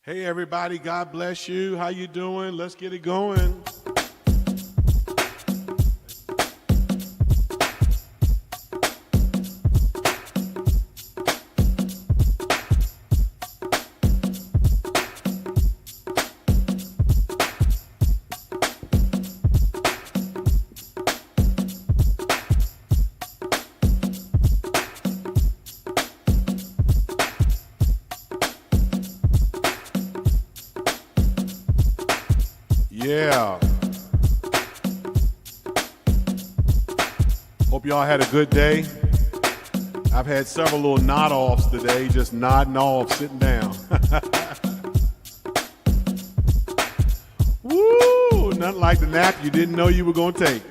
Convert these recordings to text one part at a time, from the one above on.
Hey everybody, God bless you. How you doing? Let's get it going. Yeah. Hope y'all had a good day. I've had several little nod-offs today, just nodding off, sitting down. Woo! Nothing like the nap you didn't know you were going to take.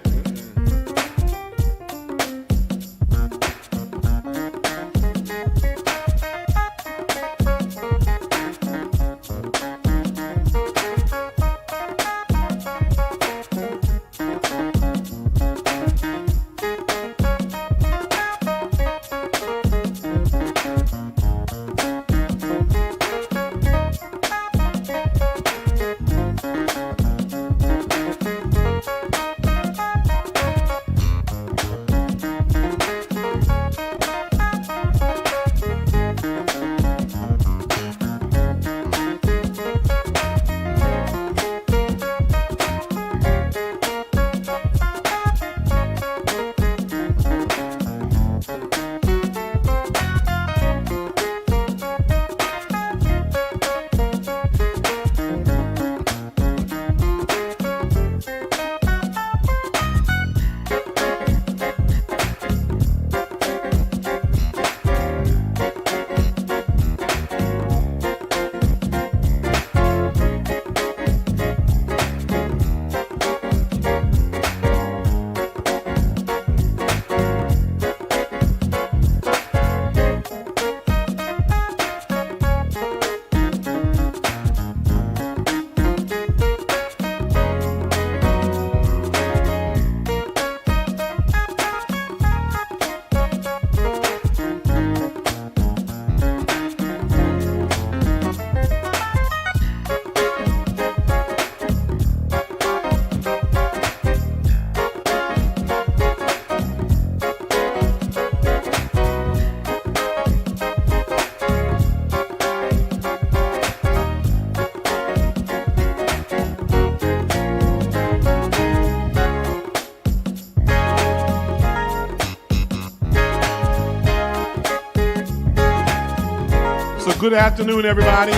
So good afternoon, everybody.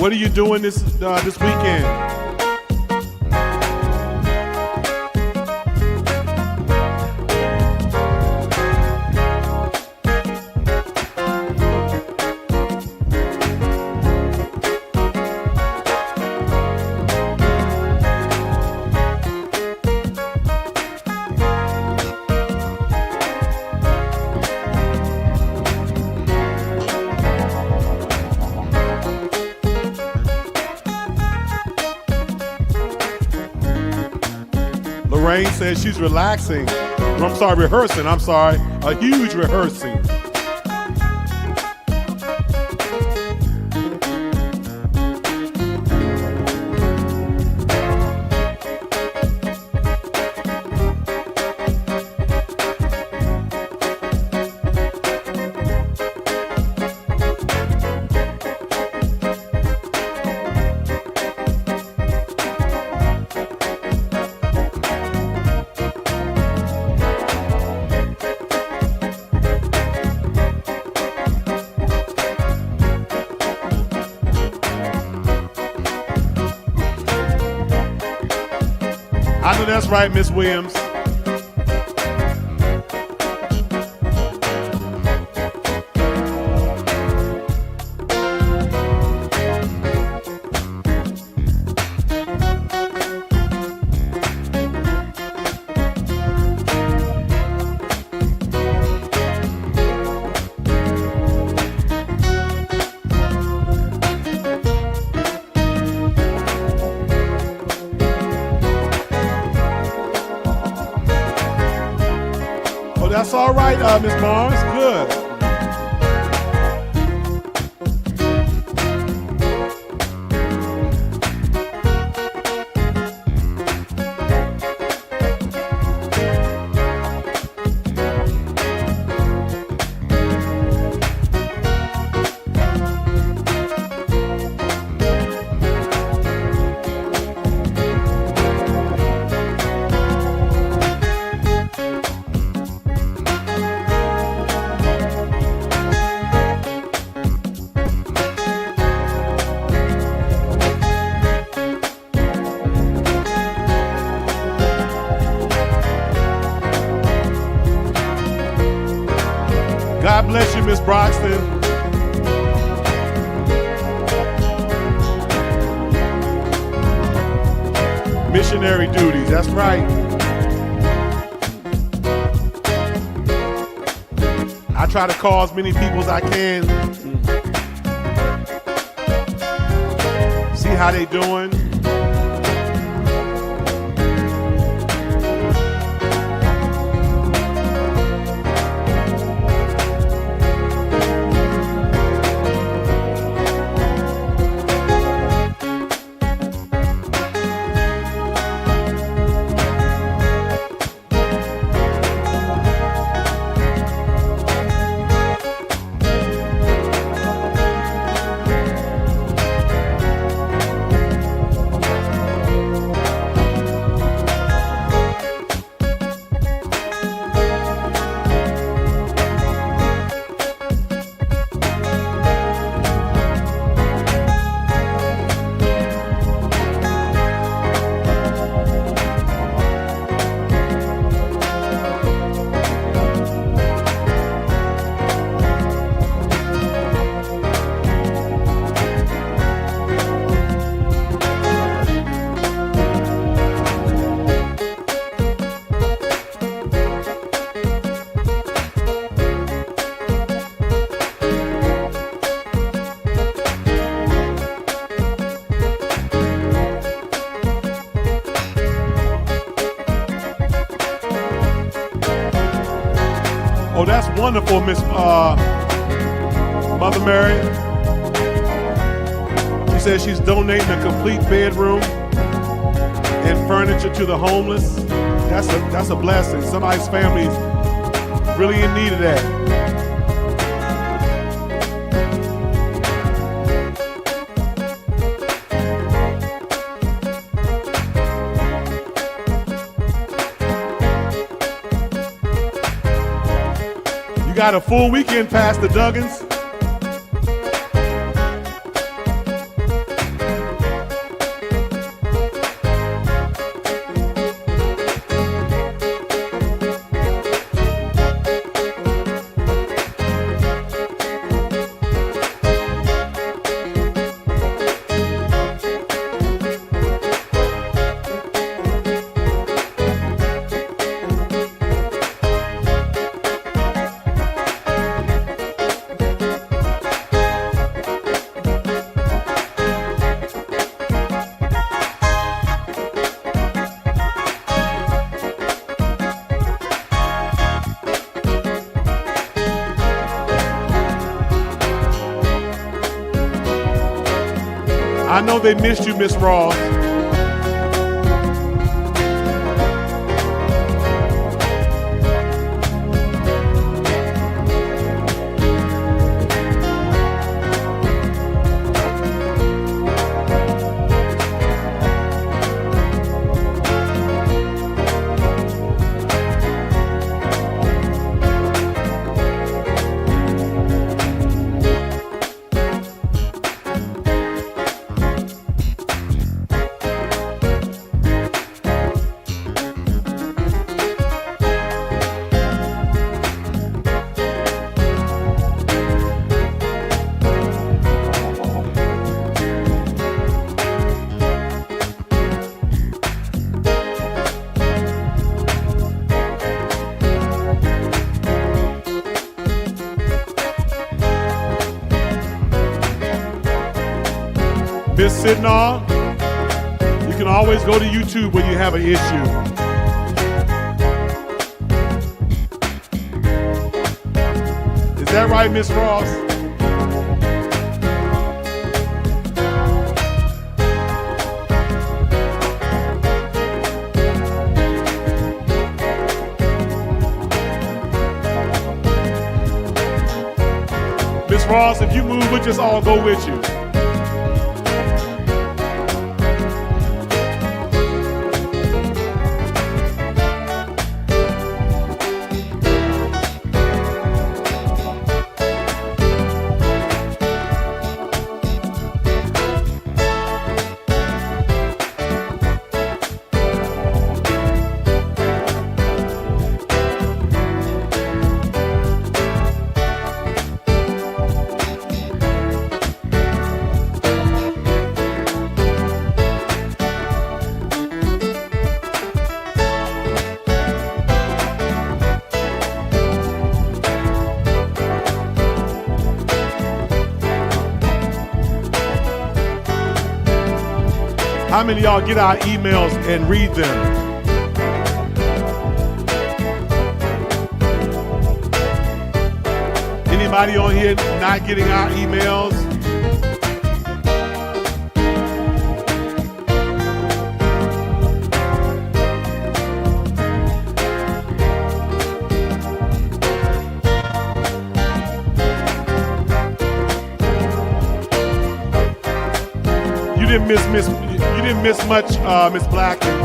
What are you doing this weekend? Lorraine says she's relaxing. I'm sorry, rehearsing. I'm sorry. A huge rehearsing. I know that's right, Miss Williams. That's all right, Miss Barnes. Good. Miss Broxton. Missionary duties, that's right. I try to call as many people as I can. See how they doing. Oh, that's wonderful, Miss Mother Mary. She says she's donating a complete bedroom and furniture to the homeless. That's a blessing. Somebody's family's really in need of that. Got a full weekend, Pastor Duggins. I know they missed you, Miss Ross. Miss Sidnall, you can always go to YouTube when you have an issue. Is that right, Miss Ross? Miss Ross, if you move, we'll just all go with you. How many of y'all get our emails and read them? Anybody on here not getting our emails? You didn't miss much, Miss Blackman.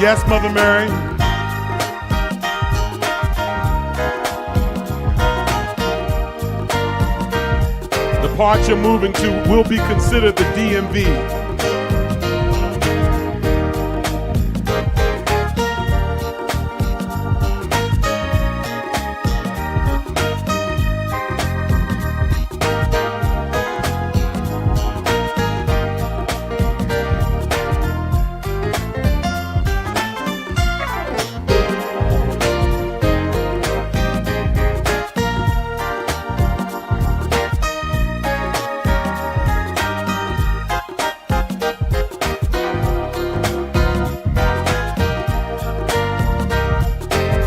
Yes, Mother Mary. The part you're moving to will be considered the DMV.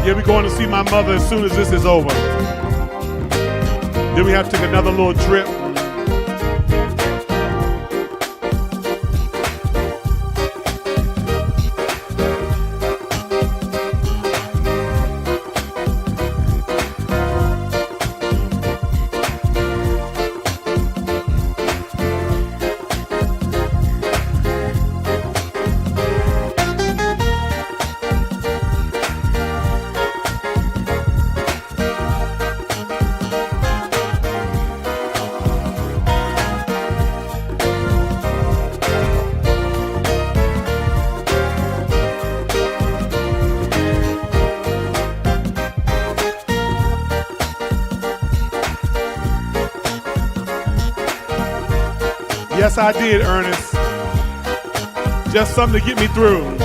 Yeah, we're going to see my mother as soon as this is over. Then we have to take another little trip. Yes, I did, Ernest. Just something to get me through.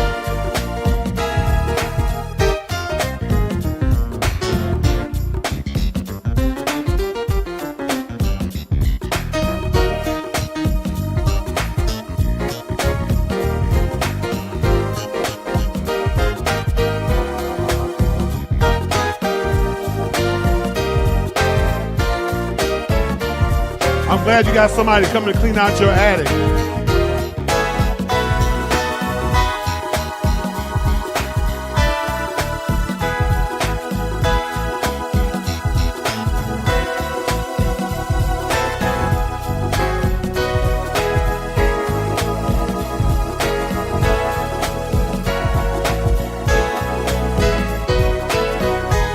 I'm glad you got somebody coming to clean out your attic.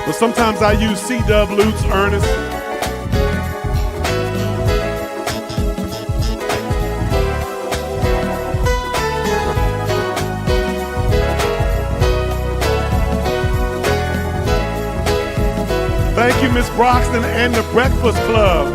But sometimes I use C-dub loops, Ernest. Thank you, Miss Broxton and the Breakfast Club.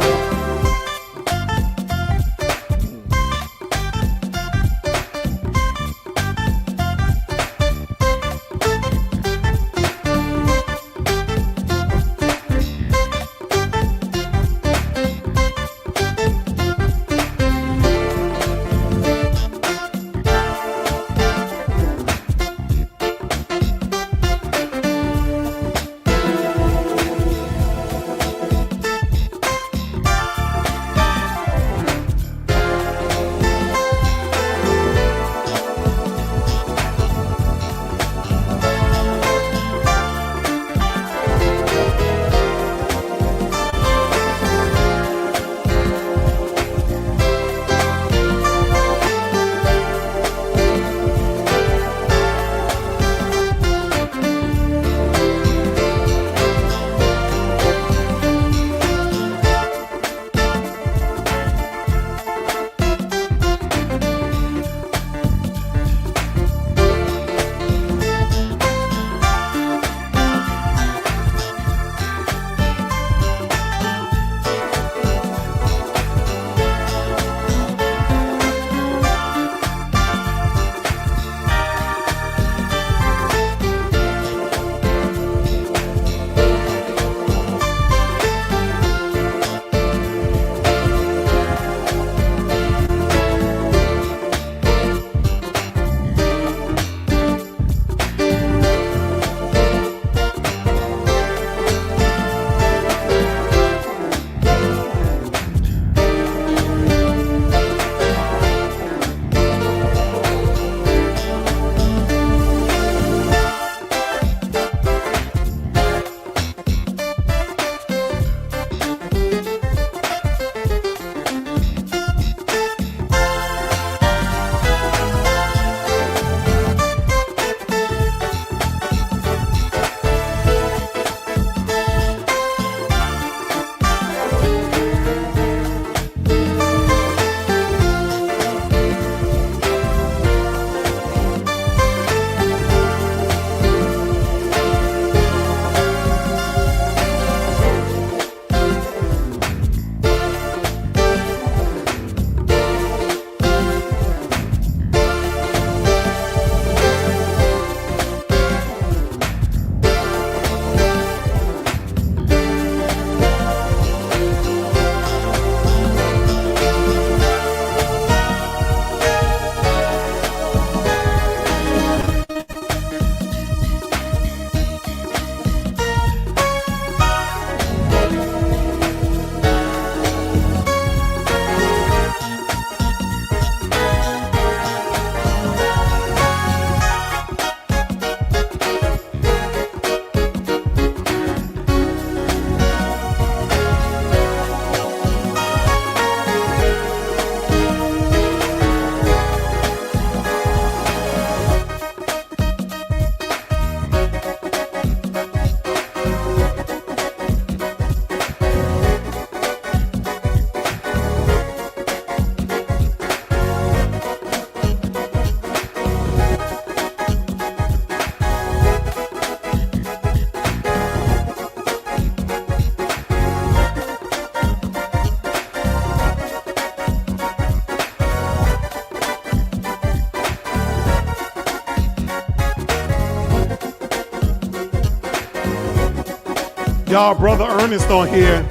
Y'all, Brother Ernest on here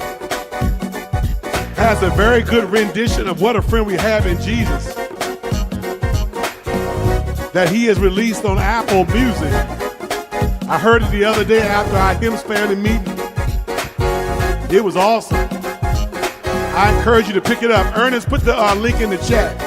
has a very good rendition of What a Friend We Have in Jesus that he has released on Apple Music. I heard it the other day after our Hymns family meeting. It was awesome. I encourage you to pick it up. Ernest, put the link in the chat.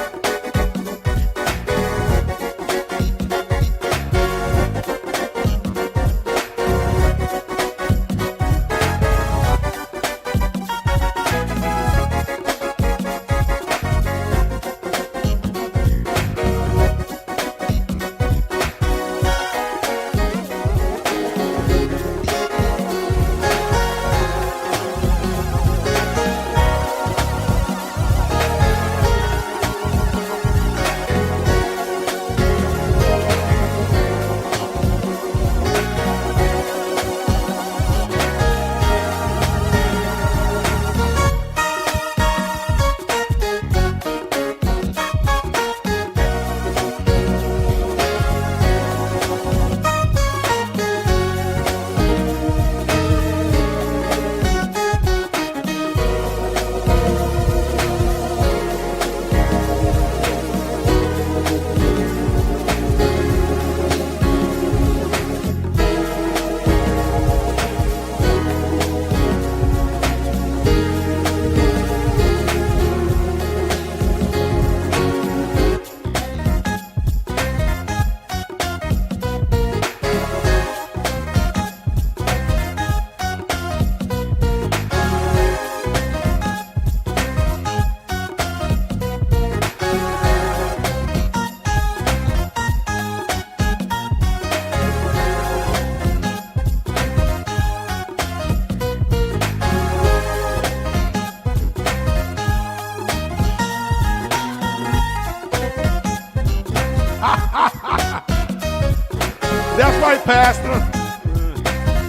That's right, Pastor.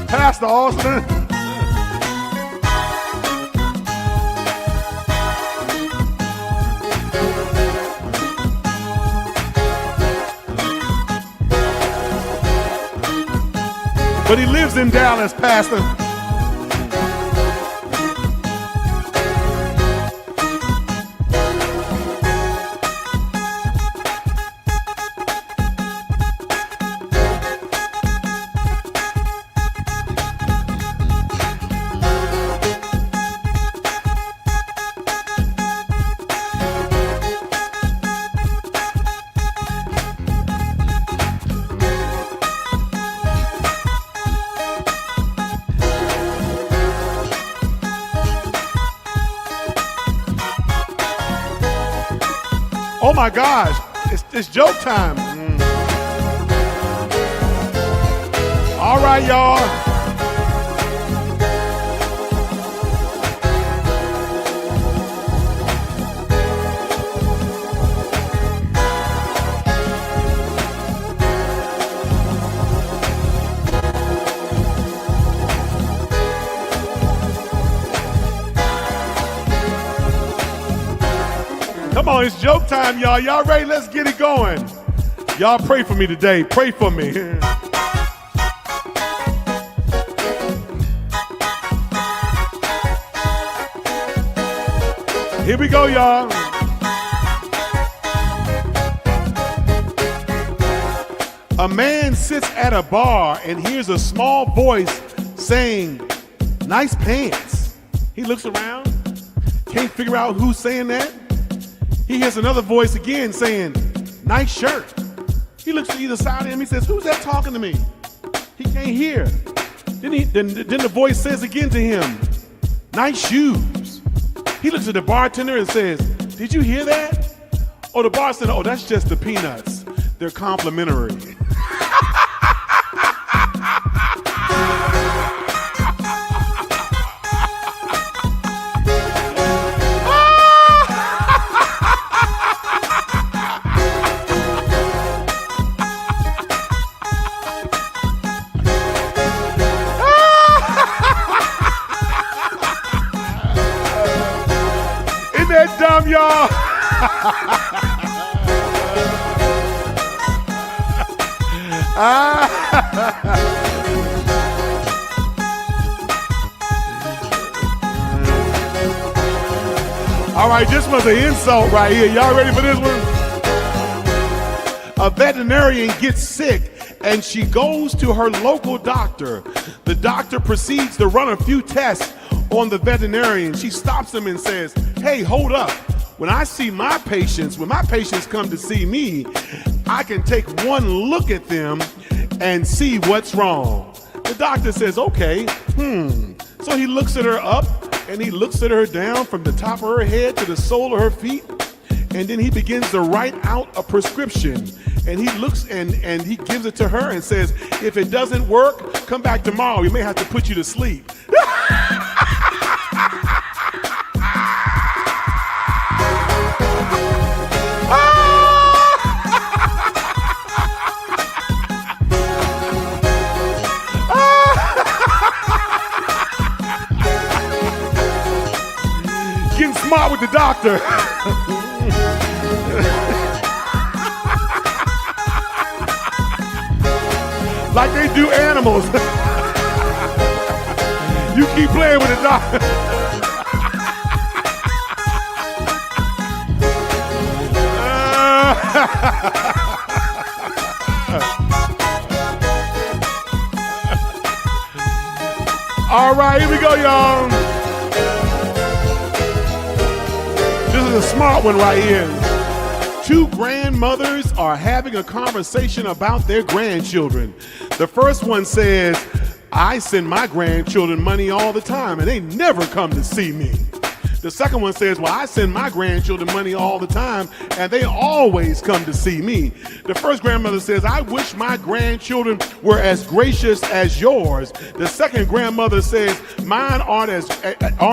Pastor Austin. But he lives in Dallas, Pastor. Oh my gosh, it's joke time. All right, y'all. Come on, it's joke time, y'all. Y'all ready? Let's get it going. Y'all pray for me today. Pray for me. Here we go, y'all. A man sits at a bar and hears a small voice saying, "Nice pants." He looks around, can't figure out who's saying that. He hears another voice again saying, "Nice shirt." He looks to either side of him. He says, "Who's that talking to me?" He can't hear. Then the voice says again to him, "Nice shoes." He looks at the bartender and says, "Did you hear that?" Oh, the bartender, "Oh, that's just the peanuts. They're complimentary." Dumb, y'all. All right, this was an insult right here. Y'all ready for this one? A veterinarian gets sick and she goes to her local doctor. The doctor proceeds to run a few tests on the veterinarian. She stops him and says, "Hey, hold up. When I see my patients, when my patients come to see me, I can take one look at them and see what's wrong." The doctor says, "Okay, So he looks at her up and he looks at her down from the top of her head to the sole of her feet. And then he begins to write out a prescription. And he looks and he gives it to her and says, "If it doesn't work, come back tomorrow. We may have to put you to sleep." Getting smart with the doctor. Like they do animals. You keep playing with the doctor. All right, here we go, y'all. This is a smart one right here. Two grandmothers are having a conversation about their grandchildren. The first one says, "I send my grandchildren money all the time and they never come to see me." The second one says, "Well, I send my grandchildren money all the time and they always come to see me." The first grandmother says, "I wish my grandchildren were as gracious as yours." The second grandmother says, "Mine aren't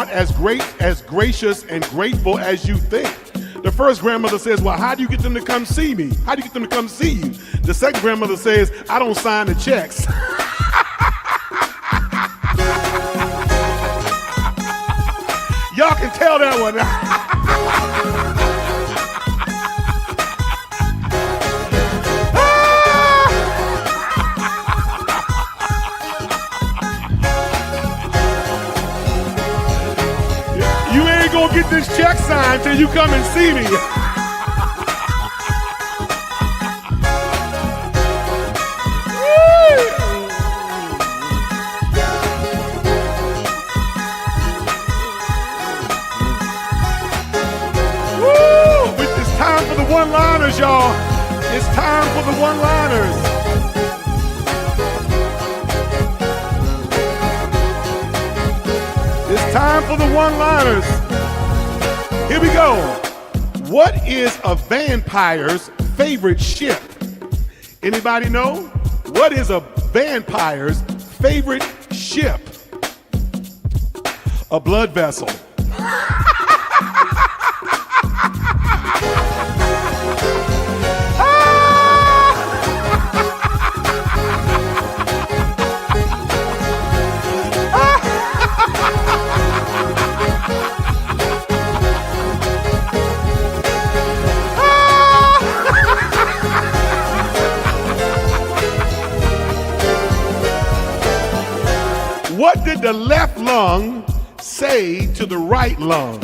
as gracious and grateful as you think." The first grandmother says, "Well, how do you get them to come see me? How do you get them to come see you?" The second grandmother says, "I don't sign the checks." Y'all can tell that one. You ain't gonna get this check signed till you come and see me. It's time for the one-liners, y'all. It's time for the one-liners. It's time for the one-liners. Here we go. What is a vampire's favorite ship? Anybody know? What is a vampire's favorite ship? A blood vessel. What did the left lung say to the right lung?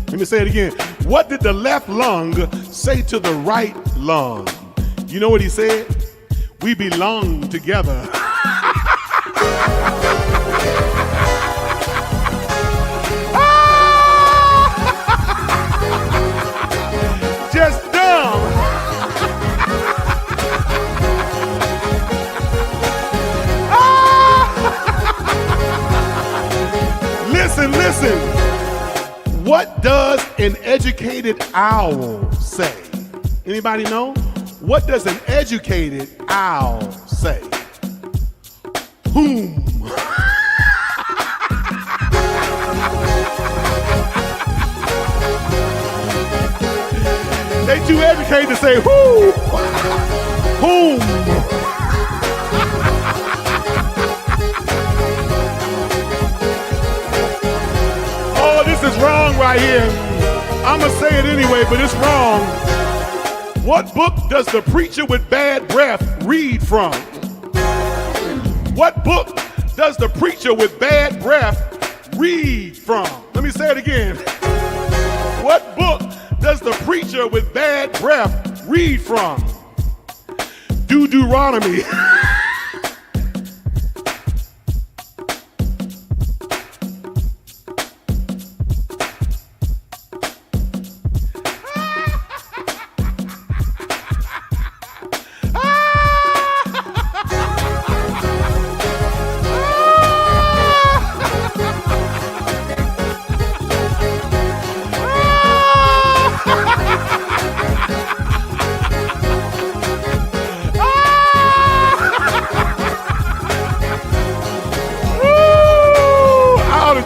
Let me say it again. What did the left lung say to the right lung? You know what he said? We belong together. Just dumb. Listen. What does an educated owl say? Anybody know? What does an educated owl say? Whom? They too educated to say who? Whom? This is wrong right here. I'm gonna say it anyway, but it's wrong. What book does the preacher with bad breath read from? What book does the preacher with bad breath read from? Let me say it again. What book does the preacher with bad breath read from? Deuteronomy.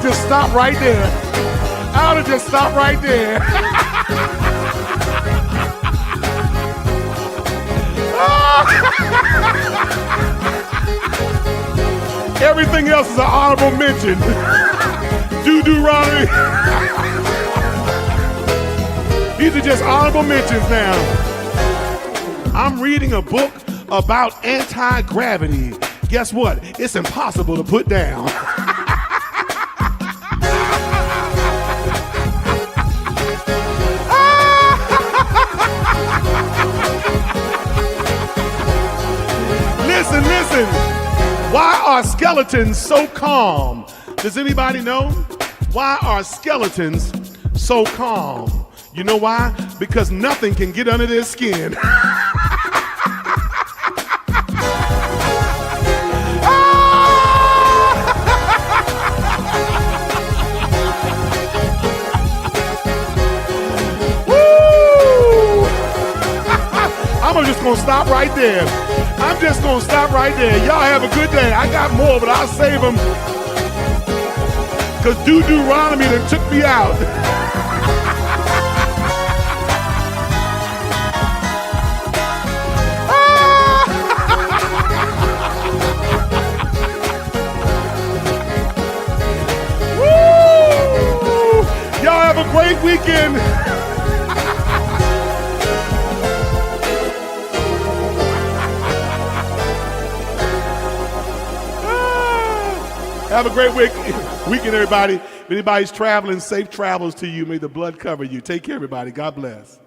Just stop right there. I ought to just stop right there. Everything else is an honorable mention. Deuteronomy. These are just honorable mentions now. I'm reading a book about anti-gravity. Guess what? It's impossible to put down. Listen. Why are skeletons so calm? Does anybody know? Why are skeletons so calm? You know why? Because nothing can get under their skin. I'm just gonna stop right there. I'm just gonna stop right there. Y'all have a good day. I got more, but I'll save them. Cause Deuteronomy that took me out. Woo! Y'all have a great weekend. Have a great weekend, everybody. If anybody's traveling, safe travels to you. May the blood cover you. Take care, everybody. God bless.